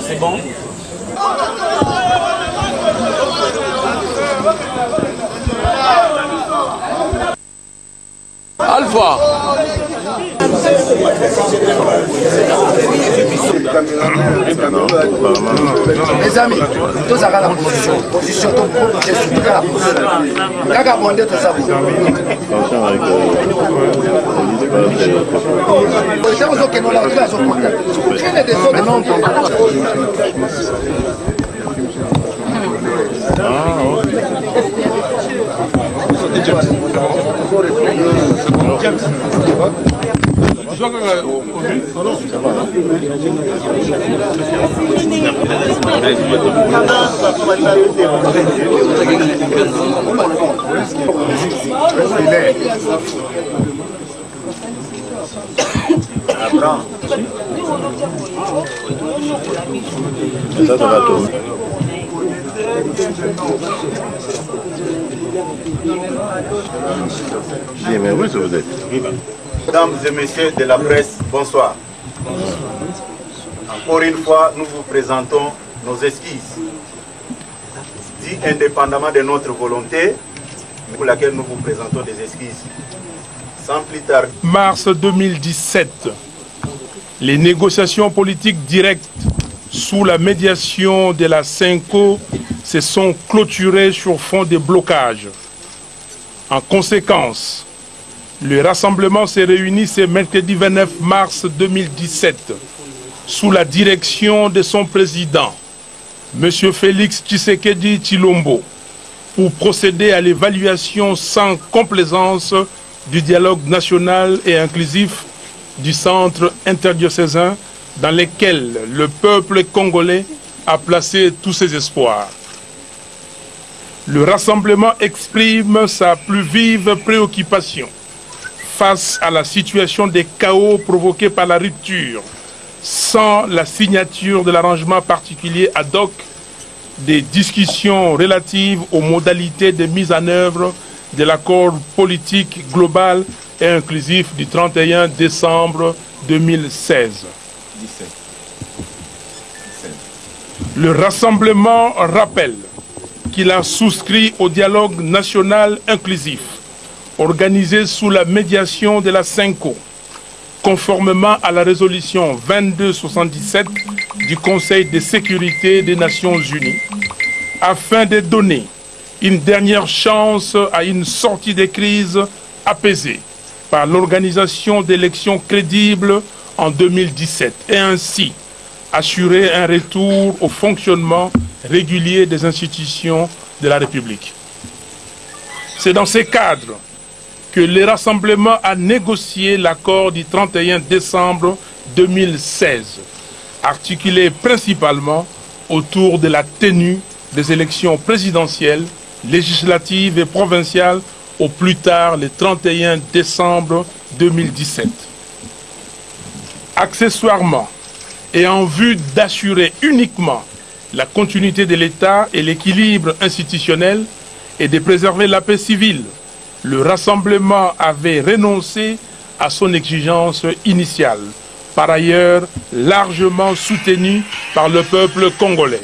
C'est bon. Alpha. Mes amis, tous à la position, tout j'ai soutenu la position. Quand on dit tout ça, vous Mesdames et messieurs de la presse, bonsoir. Encore une fois, nous vous présentons nos esquisses, dit indépendamment de notre volonté, pour laquelle nous vous présentons des esquisses. Sans plus tarder. Mars 2017, les négociations politiques directes sous la médiation de la CENCO se sont clôturées sur fond de blocage. En conséquence, le rassemblement s'est réuni ce mercredi 29 mars 2017 sous la direction de son président, M. Félix Tshisekedi Tshilombo, pour procéder à l'évaluation sans complaisance du dialogue national et inclusif du centre interdiocésain dans lequel le peuple congolais a placé tous ses espoirs. Le rassemblement exprime sa plus vive préoccupation face à la situation de chaos provoquée par la rupture, sans la signature de l'arrangement particulier ad hoc des discussions relatives aux modalités de mise en œuvre de l'accord politique global et inclusif du 31 décembre 2016. Le rassemblement rappelle qu'il a souscrit au dialogue national inclusif organisé sous la médiation de la CENCO, conformément à la résolution 2277 du Conseil de sécurité des Nations Unies, afin de donner une dernière chance à une sortie de crise apaisée par l'organisation d'élections crédibles en 2017 et ainsi assurer un retour au fonctionnement régulier des institutions de la République. C'est dans ces cadres que le rassemblement a négocié l'accord du 31 décembre 2016, articulé principalement autour de la tenue des élections présidentielles, législatives et provinciales au plus tard le 31 décembre 2017. Accessoirement, et en vue d'assurer uniquement la continuité de l'État et l'équilibre institutionnel et de préserver la paix civile, le rassemblement avait renoncé à son exigence initiale, par ailleurs largement soutenue par le peuple congolais.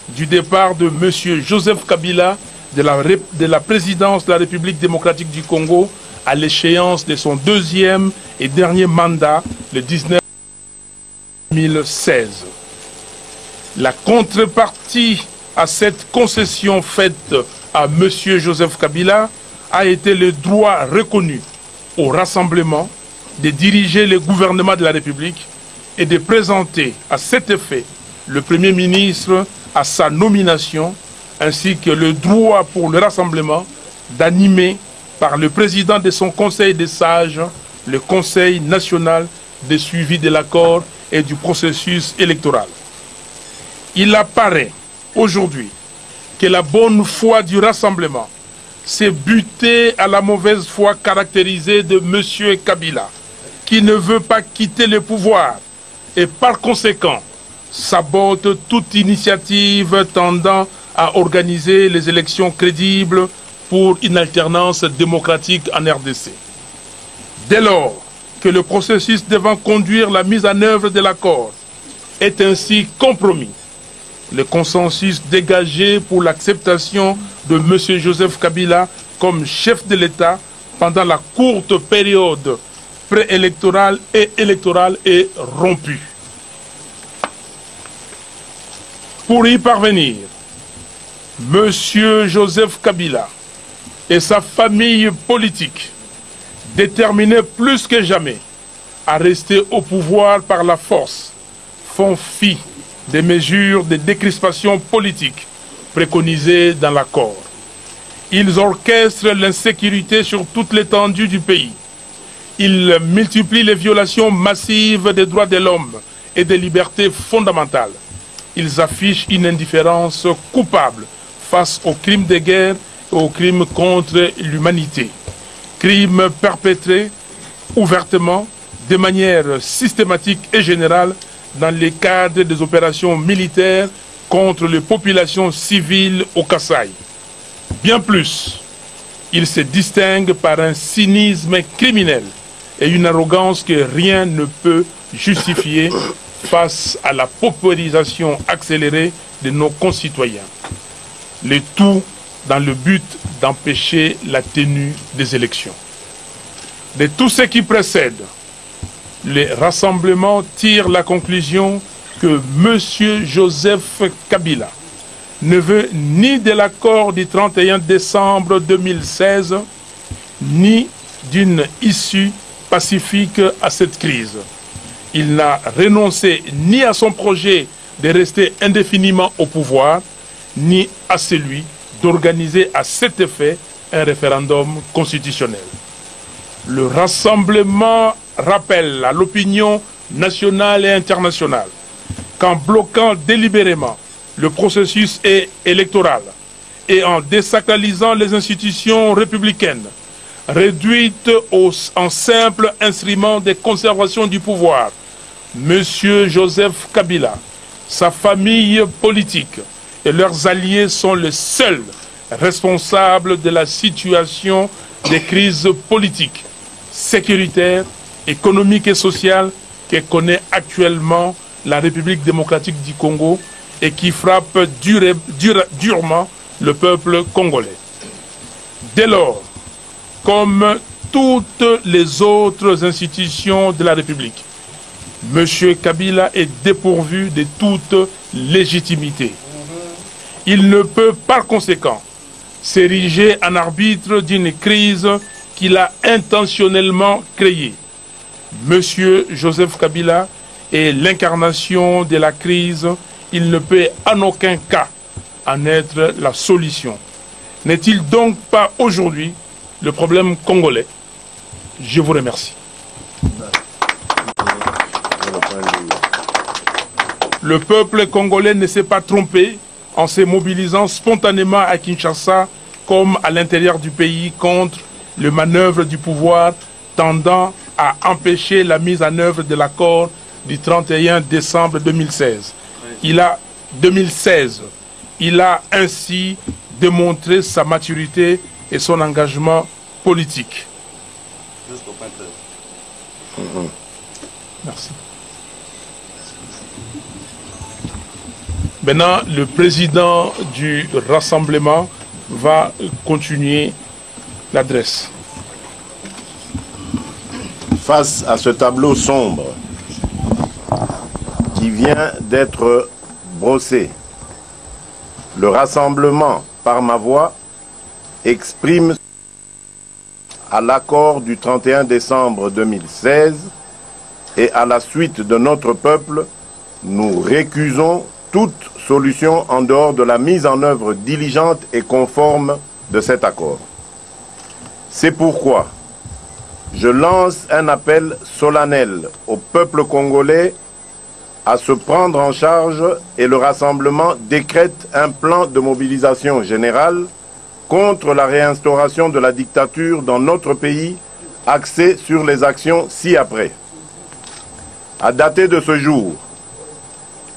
Du départ de M. Joseph Kabila de la présidence de la République démocratique du Congo à l'échéance de son deuxième et dernier mandat, le 19 2016. La contrepartie à cette concession faite à M. Joseph Kabila a été le droit reconnu au rassemblement de diriger le gouvernement de la République et de présenter à cet effet le Premier ministre à sa nomination, ainsi que le droit pour le rassemblement d'animer par le président de son conseil des sages le Conseil national de suivi de l'accord et du processus électoral. Il apparaît aujourd'hui que la bonne foi du rassemblement s'est butée à la mauvaise foi caractérisée de M. Kabila, qui ne veut pas quitter le pouvoir et par conséquent sabote toute initiative tendant à organiser les élections crédibles pour une alternance démocratique en RDC. Dès lors que le processus devant conduire la mise en œuvre de l'accord est ainsi compromis, le consensus dégagé pour l'acceptation de M. Joseph Kabila comme chef de l'État pendant la courte période préélectorale et électorale est rompu. Pour y parvenir, M. Joseph Kabila et sa famille politique, déterminés plus que jamais à rester au pouvoir par la force, font fi des mesures de décrispation politique préconisées dans l'accord. Ils orchestrent l'insécurité sur toute l'étendue du pays. Ils multiplient les violations massives des droits de l'homme et des libertés fondamentales. Ils affichent une indifférence coupable face aux crimes de guerre et aux crimes contre l'humanité. Crimes perpétrés ouvertement, de manière systématique et générale, dans le cadre des opérations militaires contre les populations civiles au Kasaï. Bien plus, ils se distinguent par un cynisme criminel et une arrogance que rien ne peut justifier face à la paupérisation accélérée de nos concitoyens. Le tout dans le but d'empêcher la tenue des élections. De tout ce qui précède, le rassemblement tire la conclusion que M. Joseph Kabila ne veut ni de l'accord du 31 décembre 2016, ni d'une issue pacifique à cette crise. Il n'a renoncé ni à son projet de rester indéfiniment au pouvoir, ni à celui d'organiser à cet effet un référendum constitutionnel. Le rassemblement rappelle à l'opinion nationale et internationale qu'en bloquant délibérément le processus électoral et en désacralisant les institutions républicaines, réduites en simple instrument de conservation du pouvoir, M. Joseph Kabila, sa famille politique et leurs alliés sont les seuls responsables de la situation de crise politique, sécuritaire, économique et sociale que connaît actuellement la République démocratique du Congo et qui frappe durement le peuple congolais. Dès lors, comme toutes les autres institutions de la République, M. Kabila est dépourvu de toute légitimité. Il ne peut par conséquent s'ériger en arbitre d'une crise qu'il a intentionnellement créée. M. Joseph Kabila est l'incarnation de la crise. Il ne peut en aucun cas en être la solution. N'est-il donc pas aujourd'hui le problème congolais? Je vous remercie. Le peuple congolais ne s'est pas trompé en se mobilisant spontanément à Kinshasa comme à l'intérieur du pays contre les manœuvres du pouvoir tendant à empêcher la mise en œuvre de l'accord du 31 décembre 2016. Il a ainsi démontré sa maturité et son engagement politique. Merci. Maintenant, le président du rassemblement va continuer l'adresse. Face à ce tableau sombre qui vient d'être brossé, le rassemblement, par ma voix, exprime à l'accord du 31 décembre 2016 et à la suite de notre peuple, nous récusons toute solution en dehors de la mise en œuvre diligente et conforme de cet accord. C'est pourquoi je lance un appel solennel au peuple congolais à se prendre en charge et le rassemblement décrète un plan de mobilisation générale contre la réinstauration de la dictature dans notre pays, axé sur les actions ci-après. À dater de ce jour,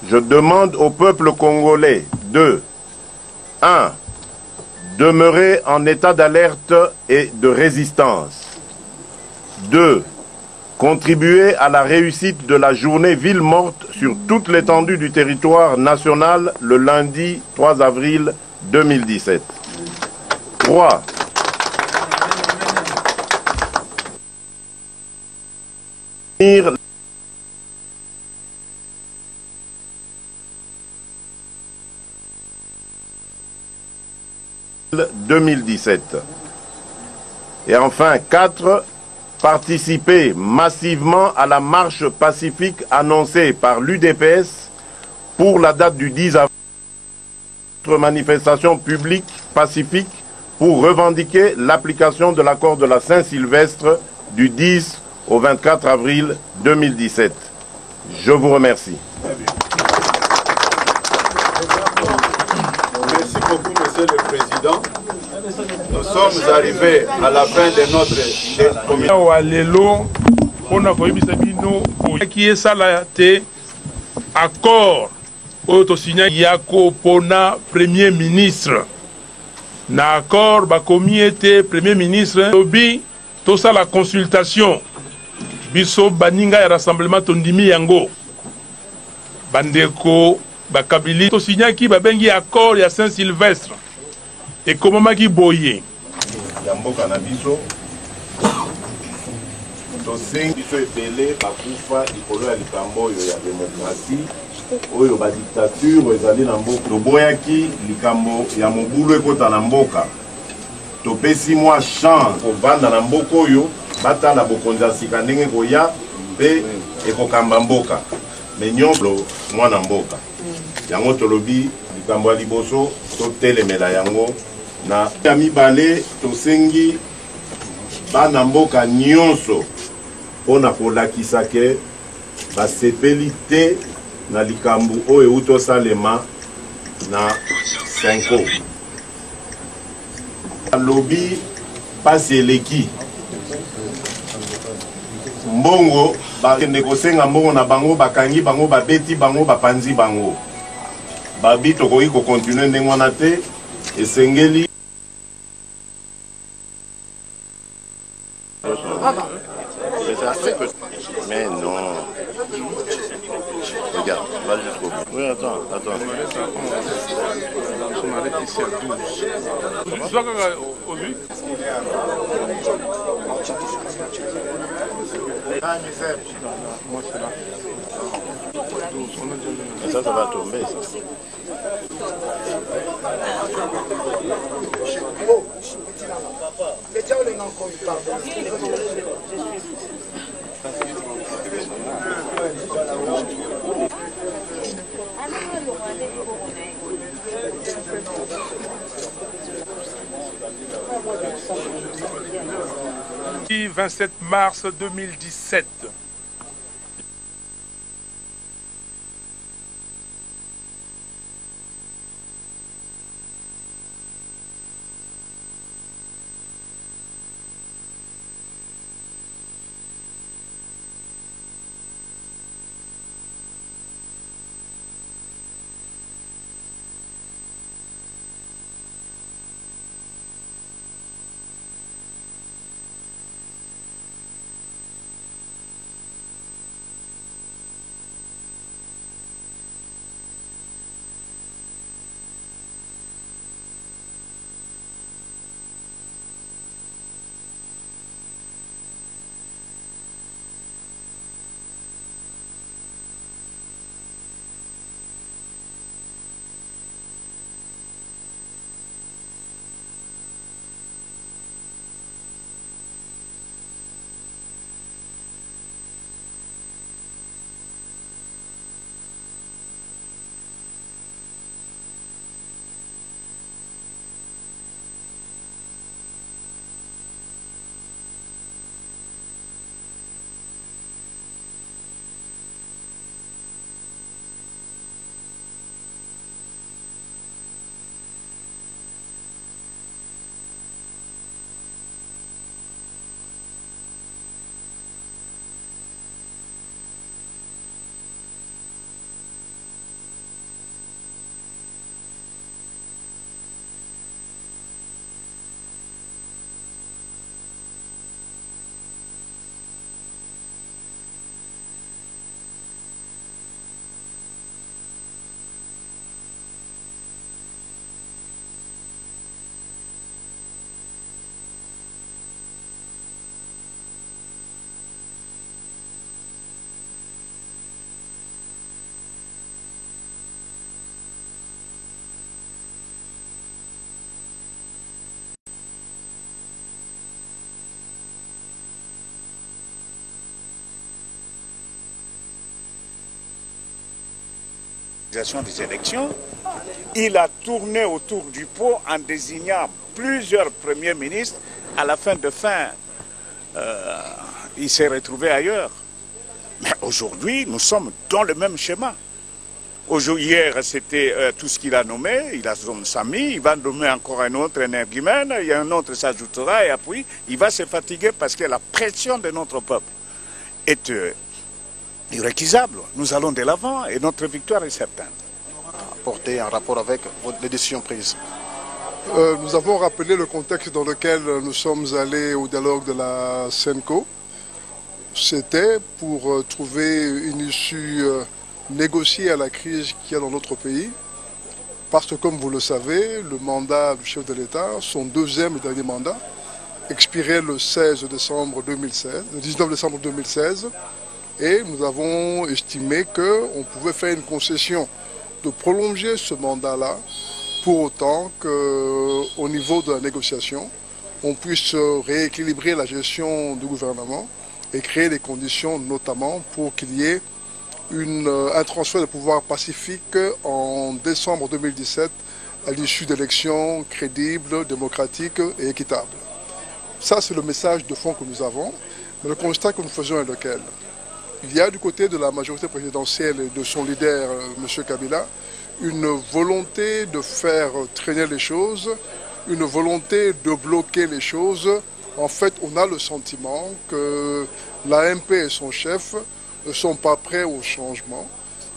je demande au peuple congolais de 1. Demeurer en état d'alerte et de résistance. 2. Contribuer à la réussite de la journée ville morte sur toute l'étendue du territoire national le lundi 3 avril 2017. 3. « 2017. Et enfin, 4. Participer massivement à la marche pacifique annoncée par l'UDPS pour la date du 10 avril. Notre manifestation publique pacifique pour revendiquer l'application de l'accord de la Saint-Sylvestre du 10 au 24 avril 2017. Je vous remercie. Merci beaucoup, Monsieur le Président. Nous sommes arrivés à la fin de notre accord autosigné yako pona Premier ministre. Na accord bakomi était Premier ministre obi tout ça la consultation biso baninga ya rassemblement tondimi yango bandeko bakabili to signé ki babengi accord ya Saint-Sylvestre et comment qui boye Yamboka na biso to sengi biso epele bakufa likolo ya likambo oyo ya démocratie oyo ba dictature ezali na mboka toboyaki likambo ya mobulu ekota na mboka topesi mwa chance kovanda na mboka oyo batala bokonzi ya sika ndenge koya mpe ekokamba mboka me nyonso mwana mboka yango tolobi likambo ya liboso totelemela yango na ya mibale tosengi bana mboka nyonso mpona kolakisa ke basepeli te na likambo oyo euti osalema na 5 alobi pasi eleki mbongo bakende kosenga mbongo na bango bakangi bango babeti bango bapanzi bango babi tokoki kokontinue ndenge wana te esengeli mais non. Regarde, va jusqu'au bout. Oui, attends. On arrête ici à 12. Soit au vu. Moi, c'est là. 12, on a déjà vu. Mais ça va tomber, ça. Le 27 mars 2017. l'organisation des élections, il a tourné autour du pot en désignant plusieurs premiers ministres. À la fin, il s'est retrouvé ailleurs. Mais aujourd'hui, nous sommes dans le même schéma. Hier, c'était tout ce qu'il a nommé. Il a son Sami, il va nommer encore un autre énergumène, il y a un autre qui s'ajoutera, et puis il va se fatiguer parce que la pression de notre peuple est irrécusable. Nous allons de l'avant et notre victoire est certaine. Porté en rapport avec les décisions prises. Nous avons rappelé le contexte dans lequel nous sommes allés au dialogue de la SENCO. C'était pour trouver une issue négociée à la crise qu'il y a dans notre pays. Parce que, comme vous le savez, le mandat du chef de l'État, son deuxième et dernier mandat, expirait le 19 décembre 2016. Et nous avons estimé qu'on pouvait faire une concession de prolonger ce mandat-là pour autant qu'au niveau de la négociation, on puisse rééquilibrer la gestion du gouvernement et créer les conditions notamment pour qu'il y ait un transfert de pouvoir pacifique en décembre 2017 à l'issue d'élections crédibles, démocratiques et équitables. Ça, c'est le message de fond que nous avons. Mais le constat que nous faisons est lequel? Il y a du côté de la majorité présidentielle et de son leader, M. Kabila, une volonté de faire traîner les choses, une volonté de bloquer les choses. En fait, on a le sentiment que l'AMP et son chef ne sont pas prêts au changement.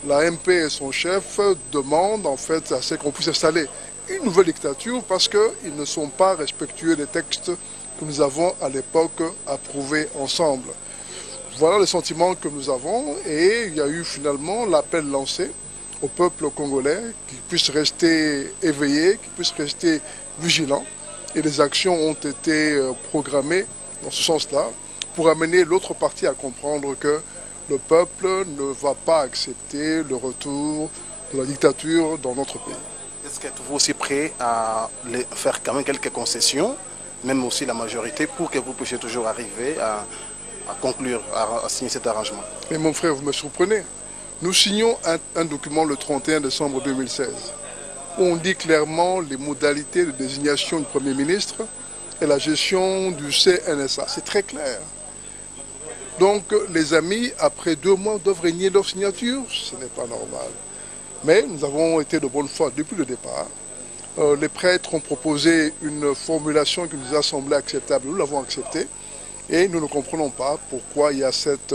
L'AMP et son chef demandent en fait à ce qu'on puisse installer une nouvelle dictature parce qu'ils ne sont pas respectueux des textes que nous avons à l'époque approuvés ensemble. Voilà le sentiment que nous avons et il y a eu finalement l'appel lancé au peuple congolais qu'il puisse rester éveillé, qu'il puisse rester vigilant. Et les actions ont été programmées dans ce sens-là pour amener l'autre partie à comprendre que le peuple ne va pas accepter le retour de la dictature dans notre pays. Est-ce que vous aussi prêt à faire quand même quelques concessions, même aussi la majorité, pour que vous puissiez toujours arriver à conclure, à signer cet arrangement? Mais mon frère, vous me surprenez. Nous signons un document le 31 décembre 2016 où on dit clairement les modalités de désignation du Premier ministre et la gestion du CNSA. C'est très clair. Donc les amis, après 2 mois, doivent régner leur signature. Ce n'est pas normal. Mais nous avons été de bonne foi depuis le départ. Les prêtres ont proposé une formulation qui nous a semblé acceptable. Nous l'avons acceptée. Et nous ne comprenons pas pourquoi il y a cette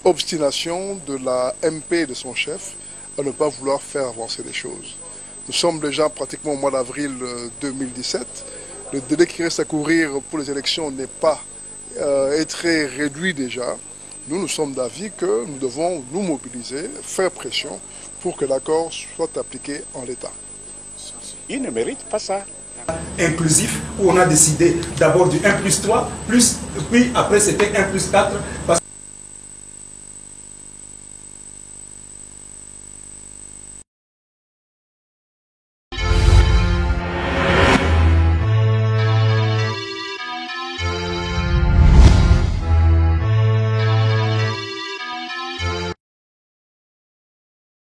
obstination de la MP et de son chef à ne pas vouloir faire avancer les choses. Nous sommes déjà pratiquement au mois d'avril 2017. Le délai qui reste à courir pour les élections n'est pas très réduit déjà. Nous sommes d'avis que nous devons nous mobiliser, faire pression pour que l'accord soit appliqué en l'état. Il ne mérite pas ça. Inclusif, où on a décidé d'abord du 1+3, puis après c'était 1+4, parce